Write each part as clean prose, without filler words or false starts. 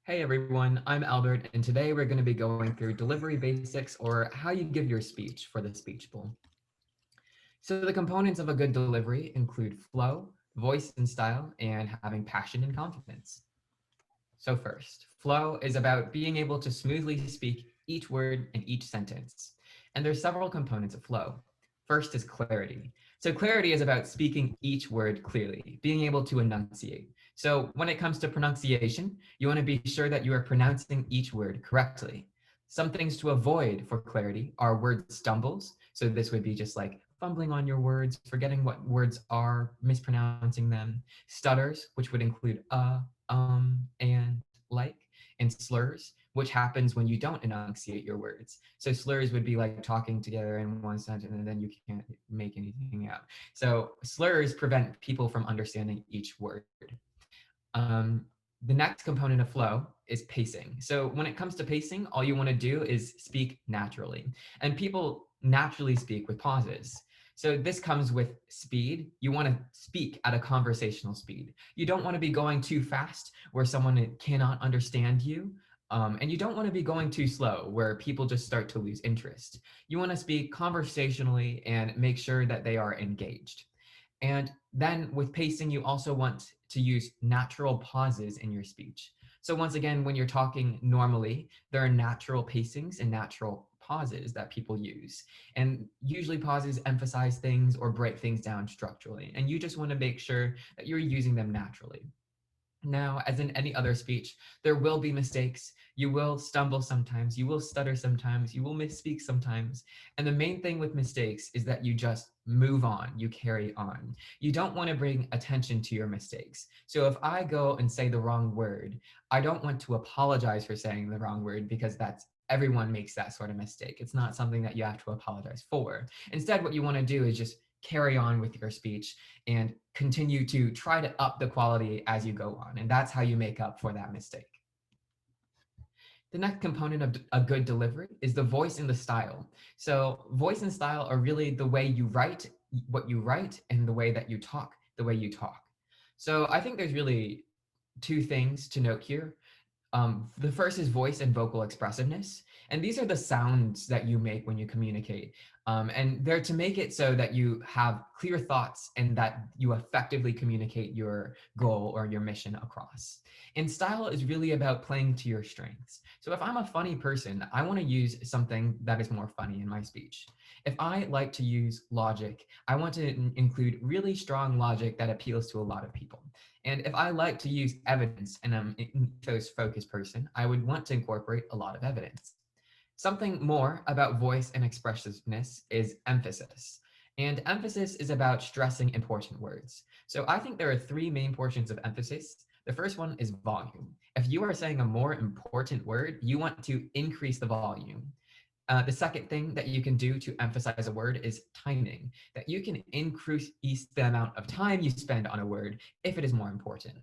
Hey everyone, I'm Albert, and today we're going to be going through delivery basics or how you give your speech for the Speech Bowl. So, the components of a good delivery include flow, voice and style, and having passion and confidence. So, first, flow is about being able to smoothly speak each word in each sentence. And there's several components of flow. First is clarity. So, clarity is about speaking each word clearly, being able to enunciate. So, when it comes to pronunciation, you want to be sure that you are pronouncing each word correctly. Some things to avoid for clarity are word stumbles. So, this would be just like fumbling on your words, forgetting what words are, mispronouncing them. Stutters, which would include and like, and slurs, which happens when you don't enunciate your words. So slurs would be like talking together in one sentence and then you can't make anything out. So slurs prevent people from understanding each word. Um, the next component of flow is pacing. So when it comes to pacing, all you want to do is speak naturally. And people naturally speak with pauses. So this comes with speed. You want to speak at a conversational speed. You don't want to be going too fast where someone cannot understand you. And you don't want to be going too slow where people just start to lose interest. You want to speak conversationally and make sure that they are engaged. And then with pacing, you also want to use natural pauses in your speech. So once again, when you're talking normally, there are natural pacings and natural pauses that people use. And usually pauses emphasize things or break things down structurally. And you just want to make sure that you're using them naturally. Now, as in any other speech, there will be mistakes. You will stumble sometimes. You will stutter sometimes. You will misspeak sometimes. And the main thing with mistakes is that you just move on. You carry on. You don't want to bring attention to your mistakes. So if I go and say the wrong word, I don't want to apologize for saying the wrong word because that's everyone makes that sort of mistake. It's not something that you have to apologize for. Instead, what you want to do is just carry on with your speech and continue to try to up the quality as you go on. And that's how you make up for that mistake. The next component of a good delivery is the voice and the style. So, voice and style are really the way you write what you write and the way that you talk the way you talk. So, I think there's really two things to note here. The first is voice and vocal expressiveness. And these are the sounds that you make when you communicate. And they're to make it so that you have clear thoughts and that you effectively communicate your goal or your mission across. And style is really about playing to your strengths. So if I'm a funny person, I want to use something that is more funny in my speech. If I like to use logic, I want to include really strong logic that appeals to a lot of people. And if I like to use evidence and I'm an ethos focused person, I would want to incorporate a lot of evidence. Something more about voice and expressiveness is emphasis. And emphasis is about stressing important words. So I think there are three main portions of emphasis. The first one is volume. If you are saying a more important word, you want to increase the volume. The second thing that you can do to emphasize a word is timing, that you can increase the amount of time you spend on a word if it is more important.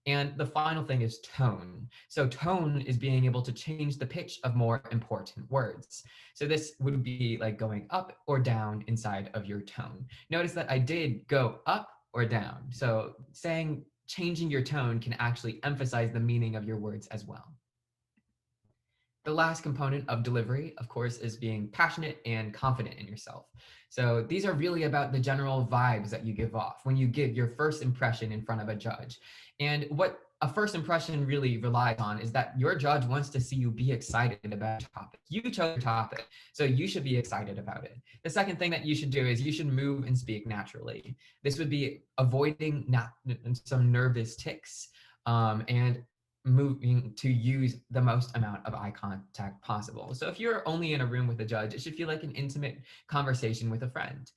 And the final thing is tone. So, tone is being able to change the pitch of more important words. So, this would be like going up or down inside of your tone. Notice that I did go up or down. So, saying changing your tone can actually emphasize the meaning of your words as well. The last component of delivery, of course, is being passionate and confident in yourself. So these are really about the general vibes that you give off when you give your first impression in front of a judge. And what a first impression really relies on is that your judge wants to see you be excited about a topic. You chose your topic, so you should be excited about it. The second thing that you should do is you should move and speak naturally. This would be avoiding some nervous tics and moving to use the most amount of eye contact possible. So if you're only in a room with a judge, it should feel like an intimate conversation with a friend.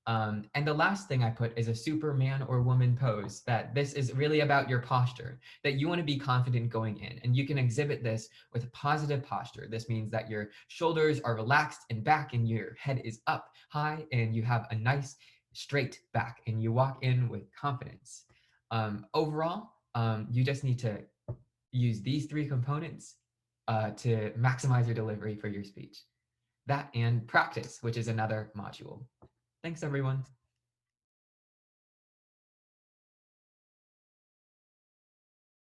And the last thing I put is a Superman or woman pose, that this is really about your posture, that you want to be confident going in. And you can exhibit this with a positive posture. This means that your shoulders are relaxed and back and your head is up high and you have a nice straight back and you walk in with confidence. Overall, you just need to use these three components to maximize your delivery for your speech. That and practice, which is another module. Thanks, everyone.